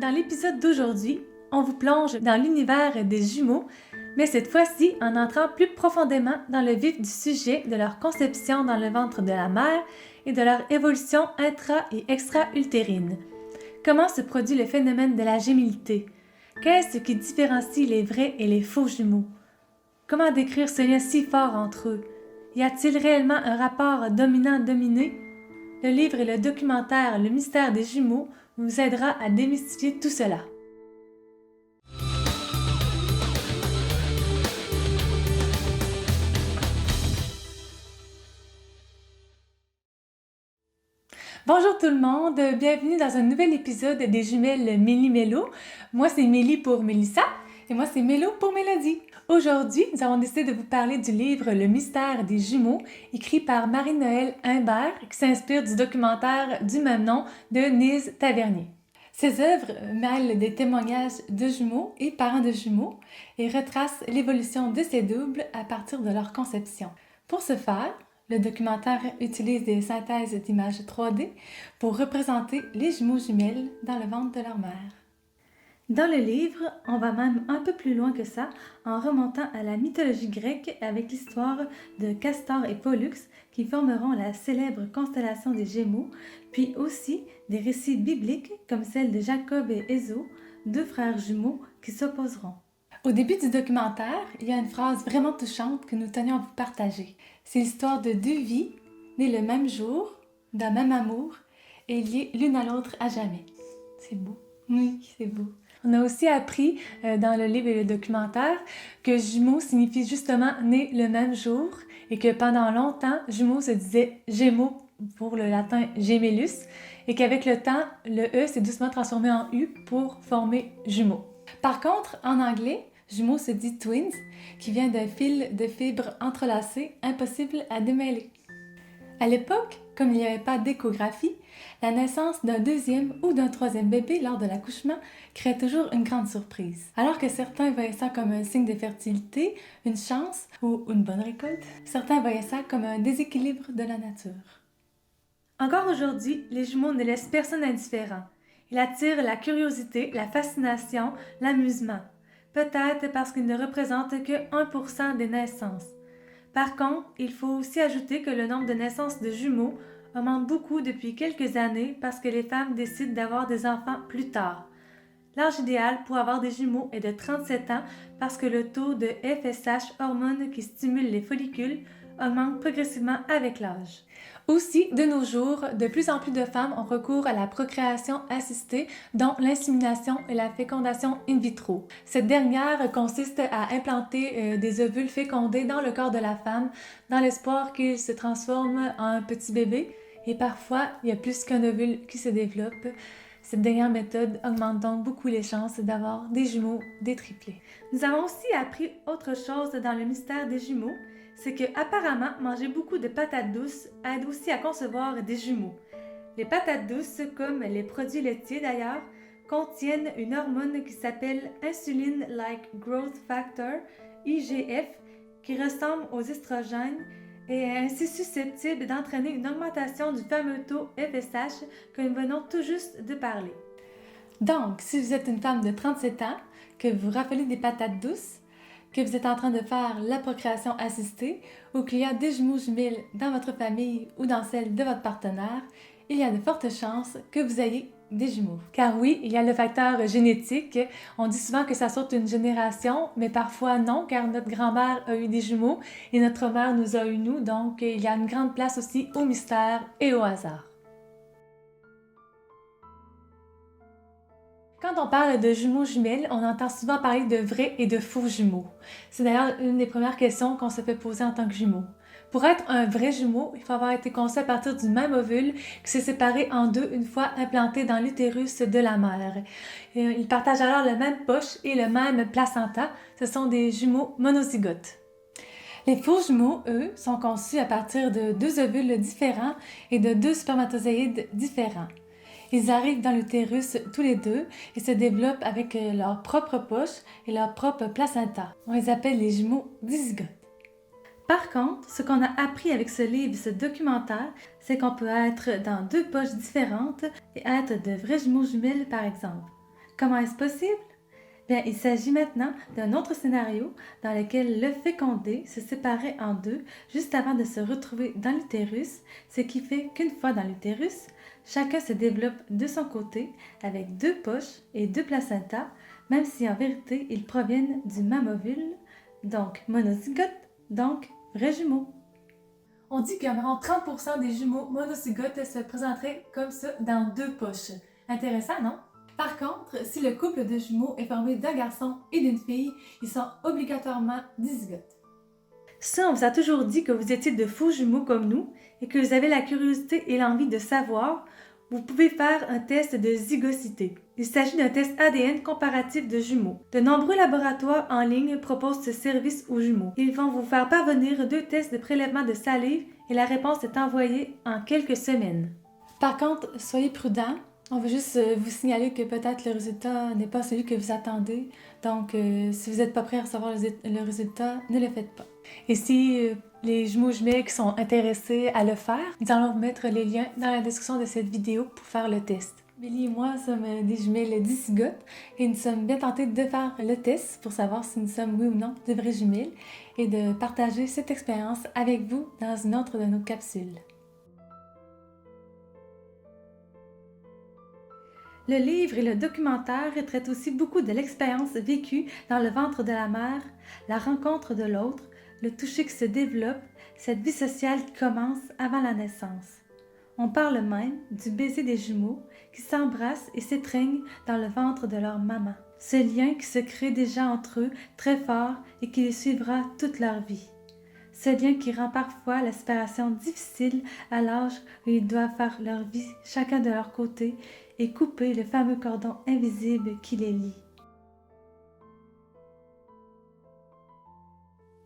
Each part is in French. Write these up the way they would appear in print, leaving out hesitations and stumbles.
Dans l'épisode d'aujourd'hui, on vous plonge dans l'univers des jumeaux, mais cette fois-ci en entrant plus profondément dans le vif du sujet de leur conception dans le ventre de la mère et de leur évolution intra- et extra-utérine. Comment se produit le phénomène de la gémilité? Qu'est-ce qui différencie les vrais et les faux jumeaux? Comment décrire ce lien si fort entre eux? Y a-t-il réellement un rapport dominant-dominé? Le livre et le documentaire Le mystère des jumeaux vous aidera à démystifier tout cela. Bonjour tout le monde, bienvenue dans un nouvel épisode des jumelles Mélie-Mélo. Moi c'est Mélie pour Mélissa et moi c'est Mélo pour Mélodie. Aujourd'hui, nous avons décidé de vous parler du livre Le mystère des jumeaux, écrit par Marie-Noëlle Imbert, qui s'inspire du documentaire du même nom de Nise Tavernier. Ces œuvres mêlent des témoignages de jumeaux et parents de jumeaux et retracent l'évolution de ces doubles à partir de leur conception. Pour ce faire, le documentaire utilise des synthèses d'images 3D pour représenter les jumeaux jumelles dans le ventre de leur mère. Dans le livre, on va même un peu plus loin que ça en remontant à la mythologie grecque avec l'histoire de Castor et Pollux qui formeront la célèbre constellation des Gémeaux, puis aussi des récits bibliques comme celle de Jacob et Ésaü, deux frères jumeaux qui s'opposeront. Au début du documentaire, il y a une phrase vraiment touchante que nous tenions à vous partager. C'est l'histoire de deux vies, nées le même jour, d'un même amour, et liées l'une à l'autre à jamais. C'est beau. Oui, c'est beau. On a aussi appris dans le livre et le documentaire que jumeaux signifie justement né le même jour et que pendant longtemps, jumeaux se disait Gémeaux pour le latin gemellus et qu'avec le temps, le E s'est doucement transformé en U pour former jumeaux. Par contre, en anglais, jumeaux se dit twins, qui vient d'un fil de fibres entrelacées, impossible à démêler. À l'époque, comme il n'y avait pas d'échographie, la naissance d'un deuxième ou d'un troisième bébé lors de l'accouchement crée toujours une grande surprise. Alors que certains voyaient ça comme un signe de fertilité, une chance ou une bonne récolte, certains voyaient ça comme un déséquilibre de la nature. Encore aujourd'hui, les jumeaux ne laissent personne indifférent. Ils attirent la curiosité, la fascination, l'amusement. Peut-être parce qu'ils ne représentent que 1% des naissances. Par contre, il faut aussi ajouter que le nombre de naissances de jumeaux augmente beaucoup depuis quelques années parce que les femmes décident d'avoir des enfants plus tard. L'âge idéal pour avoir des jumeaux est de 37 ans parce que le taux de FSH, hormone qui stimule les follicules, augmente progressivement avec l'âge. Aussi, de nos jours, de plus en plus de femmes ont recours à la procréation assistée, dont l'insémination et la fécondation in vitro. Cette dernière consiste à implanter des ovules fécondés dans le corps de la femme dans l'espoir qu'ils se transforment en un petit bébé. Et parfois, il y a plus qu'un ovule qui se développe. Cette dernière méthode augmente donc beaucoup les chances d'avoir des jumeaux, des triplés. Nous avons aussi appris autre chose dans le mystère des jumeaux, c'est que apparemment manger beaucoup de patates douces aide aussi à concevoir des jumeaux. Les patates douces, comme les produits laitiers d'ailleurs, contiennent une hormone qui s'appelle Insulin-like Growth Factor, IGF, qui ressemble aux estrogènes et est ainsi susceptible d'entraîner une augmentation du fameux taux FSH que nous venons tout juste de parler. Donc, si vous êtes une femme de 37 ans, que vous raffolez des patates douces, que vous êtes en train de faire la procréation assistée ou qu'il y a des jumeaux jumelles dans votre famille ou dans celle de votre partenaire, il y a de fortes chances que vous ayez des jumeaux. Car oui, il y a le facteur génétique. On dit souvent que ça saute une génération, mais parfois non, car notre grand-mère a eu des jumeaux et notre mère nous a eu nous, donc il y a une grande place aussi au mystère et au hasard. Quand on parle de jumeaux jumelles, on entend souvent parler de vrais et de faux jumeaux. C'est d'ailleurs une des premières questions qu'on se fait poser en tant que jumeau. Pour être un vrai jumeau, il faut avoir été conçu à partir du même ovule qui s'est séparé en deux une fois implanté dans l'utérus de la mère. Ils partagent alors la même poche et le même placenta. Ce sont des jumeaux monozygotes. Les faux jumeaux, eux, sont conçus à partir de deux ovules différents et de deux spermatozoïdes différents. Ils arrivent dans l'utérus tous les deux et se développent avec leur propre poche et leur propre placenta. On les appelle les jumeaux dizygotes. Par contre, ce qu'on a appris avec ce livre, ce documentaire, c'est qu'on peut être dans deux poches différentes et être de vrais jumeaux jumelles par exemple. Comment est-ce possible? Bien, il s'agit maintenant d'un autre scénario dans lequel le fécondé se séparait en deux juste avant de se retrouver dans l'utérus, ce qui fait qu'une fois dans l'utérus, chacun se développe de son côté avec deux poches et deux placentas, même si en vérité ils proviennent du même ovule, donc monozygote, donc vrais jumeaux. On dit qu'environ 30% des jumeaux monozygotes se présenteraient comme ça dans deux poches. Intéressant, non? Par contre, si le couple de jumeaux est formé d'un garçon et d'une fille, ils sont obligatoirement dizygotes. Ça, on vous a toujours dit que vous étiez de faux jumeaux comme nous et que vous avez la curiosité et l'envie de savoir, vous pouvez faire un test de zygocité. Il s'agit d'un test ADN comparatif de jumeaux. De nombreux laboratoires en ligne proposent ce service aux jumeaux. Ils vont vous faire parvenir 2 tests de prélèvement de salive et la réponse est envoyée en quelques semaines. Par contre, soyez prudents. On veut juste vous signaler que peut-être le résultat n'est pas celui que vous attendez. Donc, si vous n'êtes pas prêt à recevoir le résultat, ne le faites pas. Et si les jumeaux jumelles qui sont intéressés à le faire, nous allons vous mettre les liens dans la description de cette vidéo pour faire le test. Mélie et moi sommes des jumelles dizygotes et nous sommes bien tentés de faire le test pour savoir si nous sommes oui ou non de vraies jumelles et de partager cette expérience avec vous dans une autre de nos capsules. Le livre et le documentaire traitent aussi beaucoup de l'expérience vécue dans le ventre de la mère, la rencontre de l'autre, le toucher qui se développe, cette vie sociale qui commence avant la naissance. On parle même du baiser des jumeaux qui s'embrassent et s'étreignent dans le ventre de leur maman. Ce lien qui se crée déjà entre eux très fort et qui les suivra toute leur vie. Ce lien qui rend parfois la séparation difficile à l'âge où ils doivent faire leur vie chacun de leur côté et couper le fameux cordon invisible qui les lie.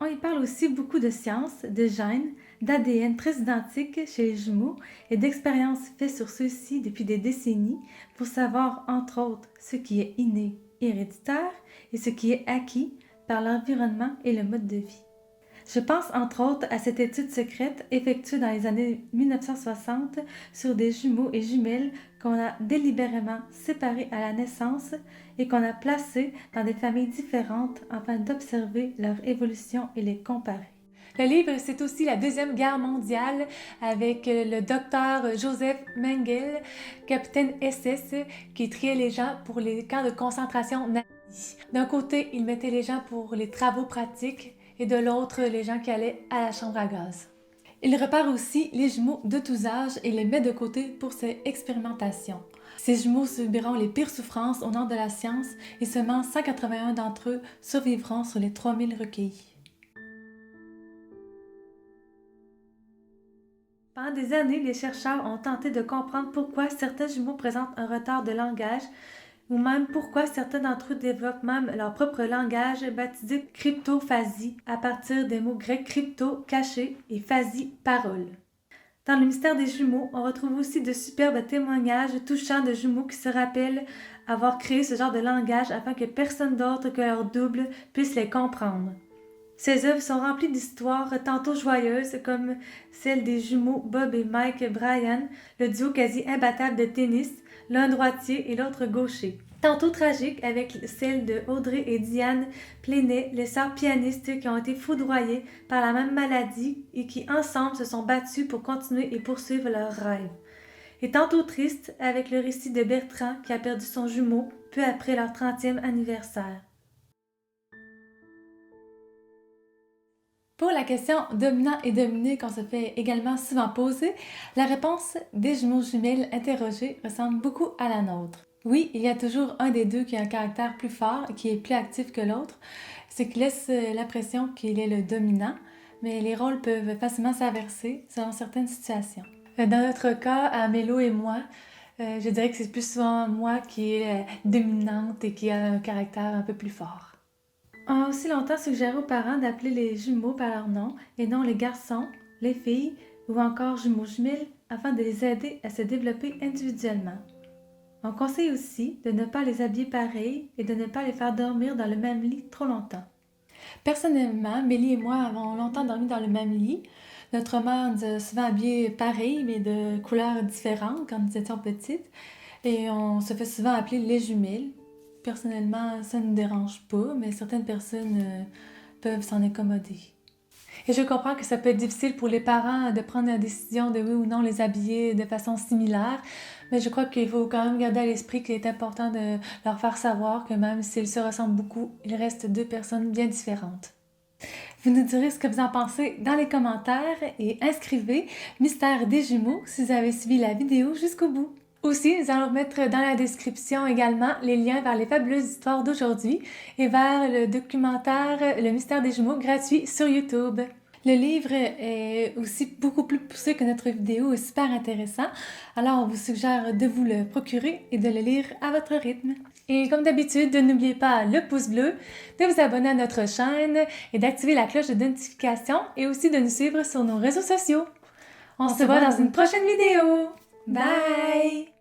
On y parle aussi beaucoup de science, de gènes, d'ADN très identiques chez les jumeaux et d'expériences faites sur ceux-ci depuis des décennies pour savoir entre autres ce qui est inné, héréditaire et ce qui est acquis par l'environnement et le mode de vie. Je pense entre autres à cette étude secrète effectuée dans les années 1960 sur des jumeaux et jumelles qu'on a délibérément séparés à la naissance et qu'on a placés dans des familles différentes afin d'observer leur évolution et les comparer. Le livre, c'est aussi la Deuxième Guerre mondiale avec le docteur Joseph Mengele, capitaine SS, qui triait les gens pour les camps de concentration nazis. D'un côté, il mettait les gens pour les travaux pratiques et de l'autre, les gens qui allaient à la chambre à gaz. Il repère aussi les jumeaux de tous âges et les met de côté pour ses expérimentations. Ces jumeaux subiront les pires souffrances au nom de la science et seulement 181 d'entre eux survivront sur les 3000 recueillis. Pendant des années, les chercheurs ont tenté de comprendre pourquoi certains jumeaux présentent un retard de langage ou même pourquoi certains d'entre eux développent même leur propre langage baptisé cryptophasie à partir des mots grecs crypto, caché et phasie, parole. Dans le mystère des jumeaux, on retrouve aussi de superbes témoignages touchants de jumeaux qui se rappellent avoir créé ce genre de langage afin que personne d'autre que leur double puisse les comprendre. Ces œuvres sont remplies d'histoires tantôt joyeuses comme celle des jumeaux Bob et Mike Bryan, le duo quasi imbattable de tennis, l'un droitier et l'autre gaucher. Tantôt tragiques avec celle de Audrey et Diane Plenay, les sœurs pianistes qui ont été foudroyées par la même maladie et qui ensemble se sont battues pour continuer et poursuivre leurs rêves. Et tantôt tristes avec le récit de Bertrand qui a perdu son jumeau peu après leur 30e anniversaire. Pour la question dominant et dominé qu'on se fait également souvent poser, la réponse des jumeaux jumelles interrogés ressemble beaucoup à la nôtre. Oui, il y a toujours un des deux qui a un caractère plus fort et qui est plus actif que l'autre, ce qui laisse l'impression qu'il est le dominant, mais les rôles peuvent facilement s'inverser selon certaines situations. Dans notre cas, à Mélo et moi, je dirais que c'est plus souvent moi qui est dominante et qui a un caractère un peu plus fort. On a aussi longtemps suggéré aux parents d'appeler les jumeaux par leur nom et non les garçons, les filles ou encore jumeaux jumelles afin de les aider à se développer individuellement. On conseille aussi de ne pas les habiller pareil et de ne pas les faire dormir dans le même lit trop longtemps. Personnellement, Mélie et moi avons longtemps dormi dans le même lit. Notre mère nous a souvent habillés pareil, mais de couleurs différentes quand nous étions petites. Et on se fait souvent appeler les jumelles. personnellement, ça ne me dérange pas, mais certaines personnes peuvent s'en accommoder. Et je comprends que ça peut être difficile pour les parents de prendre la décision de oui ou non les habiller de façon similaire, mais je crois qu'il faut quand même garder à l'esprit qu'il est important de leur faire savoir que même s'ils se ressemblent beaucoup, ils restent deux personnes bien différentes. Vous nous direz ce que vous en pensez dans les commentaires et inscrivez Mystère des jumeaux si vous avez suivi la vidéo jusqu'au bout. Aussi, nous allons mettre dans la description également les liens vers les fabuleuses histoires d'aujourd'hui et vers le documentaire Le Mystère des jumeaux gratuit sur YouTube. Le livre est aussi beaucoup plus poussé que notre vidéo, est super intéressant. Alors, on vous suggère de vous le procurer et de le lire à votre rythme. Et comme d'habitude, n'oubliez pas le pouce bleu, de vous abonner à notre chaîne et d'activer la cloche de notification et aussi de nous suivre sur nos réseaux sociaux. On se voit dans une prochaine vidéo. Bye!